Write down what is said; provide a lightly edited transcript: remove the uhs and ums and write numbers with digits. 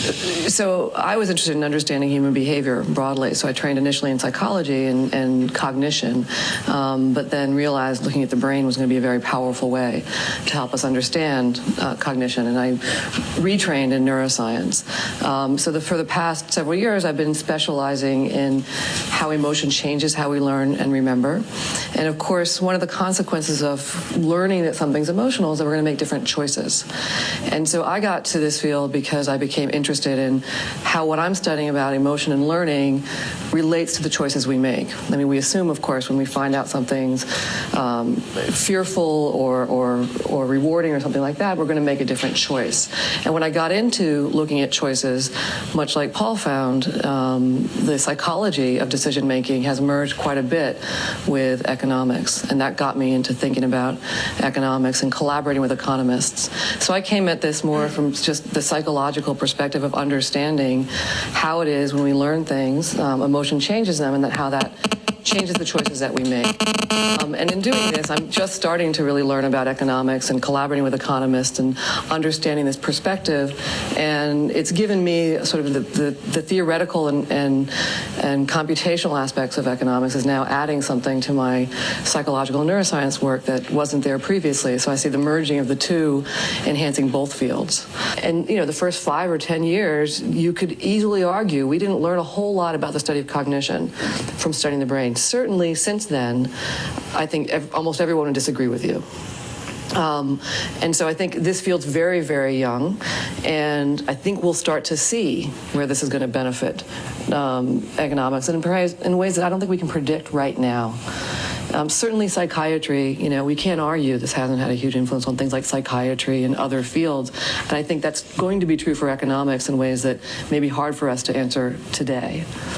So I was interested in understanding human behavior broadly. So I trained initially in psychology and cognition, but then realized looking at the brain was going to be a very powerful way to help us understand cognition. And I retrained in neuroscience. For the past several years, I've been specializing in how emotion changes how we learn and remember. And of course, one of the consequences of learning that something's emotional is that we're going to make different choices. And so I got to this field because I became interested in how what I'm studying about emotion and learning relates to the choices we make. I mean, we assume, of course, when we find out something's fearful or rewarding or something like that, we're going to make a different choice. And when I got into looking at choices, much like Paul found, the psychology of decision making has merged quite a bit with economics, and that got me into thinking about economics and collaborating with economists. So I came at this more from just the psychological perspective of understanding how it is when we learn things, emotion changes them, and how that changes the choices that we make. And in doing this, I'm just starting to really learn about economics and collaborating with economists and understanding this perspective. And it's given me sort of the theoretical and computational aspects of economics is now adding something to my psychological and neuroscience work that wasn't there previously. So I see the merging of the two enhancing both fields. And the first 5 or 10 years, you could easily argue we didn't learn a whole lot about the study of cognition from studying the brain. Certainly since then, I think almost everyone would disagree with you. And so I think this field's very, very young, and I think we'll start to see where this is going to benefit economics in ways that I don't think we can predict right now. Certainly psychiatry, we can't argue this hasn't had a huge influence on things like psychiatry and other fields, and I think that's going to be true for economics in ways that may be hard for us to answer today.